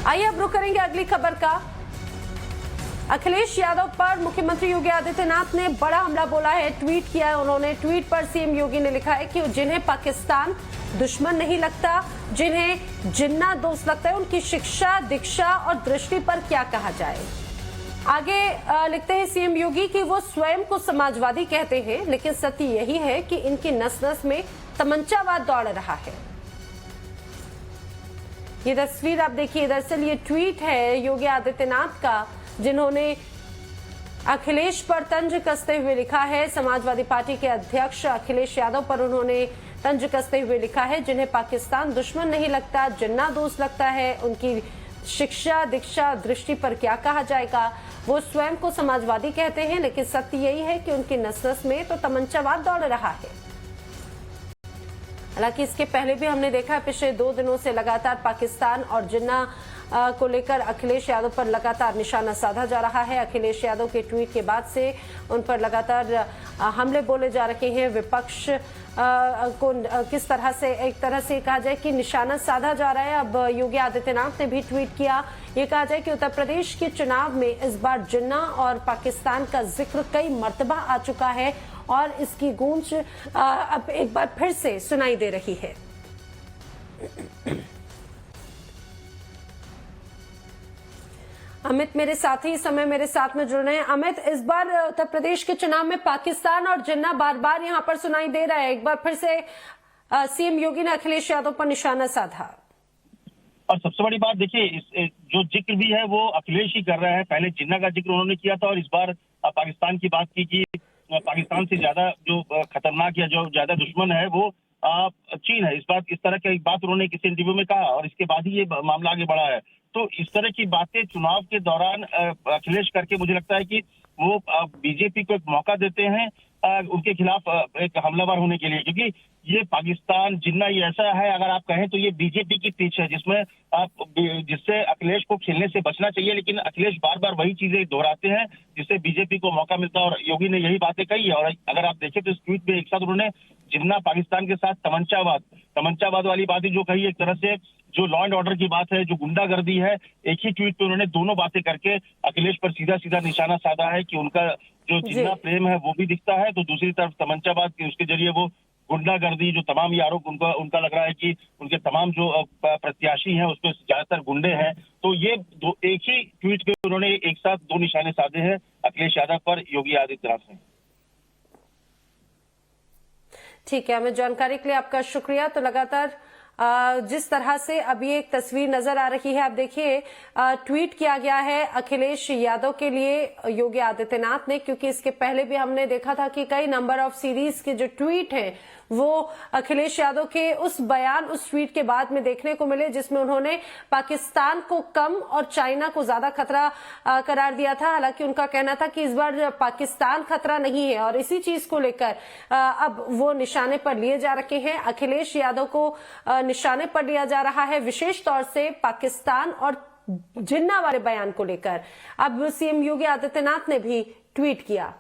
आइए अब रुक करेंगे अगली खबर का। अखिलेश यादव पर मुख्यमंत्री योगी आदित्यनाथ ने बड़ा हमला बोला है, ट्वीट किया है उन्होंने। ट्वीट पर सीएम योगी ने लिखा है कि जिन्हें पाकिस्तान दुश्मन नहीं लगता, जिन्हें जिन्ना दोस्त लगता है, उनकी शिक्षा, दीक्षा और दृष्टि पर क्या कहा जाए। आगे लिखते हैं सीएम योगी कि वो स्वयं को समाजवादी कहते हैं, लेकिन सत्य यही है कि इनकी नस नस में तमंचावाद दौड़ रहा है। ये तस्वीर आप देखिए, दरअसल ये ट्वीट है योगी आदित्यनाथ का, जिन्होंने अखिलेश पर तंज कसते हुए लिखा है। समाजवादी पार्टी के अध्यक्ष अखिलेश यादव पर उन्होंने तंज कसते हुए लिखा है, जिन्हें पाकिस्तान दुश्मन नहीं लगता, जिन्ना दोस्त लगता है, उनकी शिक्षा, दीक्षा, दृष्टि पर क्या कहा जाएगा। वो स्वयं को समाजवादी कहते हैं, लेकिन सत्य यही है कि उनकी नस नस में तो तमंचावाद दौड़ रहा है। हालांकि इसके पहले भी हमने देखा है, पिछले 2 दिनों से लगातार पाकिस्तान और जिन्ना को लेकर अखिलेश यादव पर लगातार निशाना साधा जा रहा है। अखिलेश यादव के ट्वीट के बाद से उन पर लगातार हमले बोले जा रहे हैं। विपक्ष को किस तरह से, एक तरह से कहा जाए कि निशाना साधा जा रहा है। अब योगी आदित्यनाथ ने भी ट्वीट किया, ये कहा जाए कि उत्तर प्रदेश के चुनाव में इस बार जिन्ना और पाकिस्तान का जिक्र कई मर्तबा आ चुका है और इसकी गूंज अब एक बार फिर से सुनाई दे रही है। अमित मेरे साथी इस समय मेरे साथ में जुड़ रहे हैं। अमित, इस बार उत्तर प्रदेश के चुनाव में पाकिस्तान और जिन्ना बार बार यहां पर सुनाई दे रहा है। एक बार फिर से सीएम योगी ने अखिलेश यादव पर निशाना साधा। और सबसे बड़ी बात देखिए, जो जिक्र भी है वो अखिलेश ही कर रहा है। पहले जिन्ना का जिक्र उन्होंने किया था और इस बार पाकिस्तान की बात की कि पाकिस्तान से ज्यादा जो खतरनाक या जो ज्यादा दुश्मन है वो चीन है। इस तरह की बात उन्होंने किसी इंटरव्यू में कहा और इसके बाद ही ये मामला आगे बढ़ा है। तो इस तरह की बातें चुनाव के दौरान अखिलेश करके मुझे लगता है कि वो बीजेपी को एक मौका देते हैं उनके खिलाफ एक हमलावर होने के लिए, क्योंकि ये पाकिस्तान जिन्ना ये ऐसा है, अगर आप कहें तो ये बीजेपी की पिच है जिससे अखिलेश को खेलने से बचना चाहिए। लेकिन अखिलेश बार बार वही चीजें दोहराते हैं जिससे बीजेपी को मौका मिलता है और योगी ने यही बातें कही है। और अगर आप देखें तो इस ट्वीट में एक साथ उन्होंने जिन्ना पाकिस्तान के साथ तमंचावाद वाली बातें जो कही, एक तरह से जो लॉ एंड ऑर्डर की बात है, जो गुंडागर्दी है, एक ही ट्वीट पे उन्होंने दोनों बातें करके अखिलेश पर सीधा सीधा निशाना साधा है कि उनका जो जिन्ना प्रेम है वो भी दिखता है, तो दूसरी तरफ तमंचावाद के उसके जरिए वो गुंडागर्दी, जो तमाम ये आरोप उनका लग रहा है कि उनके तमाम जो प्रत्याशी हैं उसमें ज्यादातर गुंडे हैं। तो ये एक ही ट्वीट पे उन्होंने एक साथ 2 निशाने साधे हैं अखिलेश यादव पर योगी आदित्यनाथ ने। ठीक है, हमें जानकारी के लिए आपका शुक्रिया। तो लगातार जिस तरह से अभी एक तस्वीर नजर आ रही है, आप देखिए ट्वीट किया गया है अखिलेश यादव के लिए योगी आदित्यनाथ ने, क्योंकि इसके पहले भी हमने देखा था कि कई नंबर ऑफ सीरीज के जो ट्वीट हैं वो अखिलेश यादव के उस बयान, उस ट्वीट के बाद में देखने को मिले, जिसमें उन्होंने पाकिस्तान को कम और चाइना को ज्यादा खतरा करार दिया था। हालांकि उनका कहना था कि इस बार पाकिस्तान खतरा नहीं है और इसी चीज को लेकर अब वो निशाने पर लिए जा रहे हैं। अखिलेश यादव को निशाने पर लिया जा रहा है, विशेष तौर से पाकिस्तान और जिन्ना वाले बयान को लेकर। अब सीएम योगी आदित्यनाथ ने भी ट्वीट किया।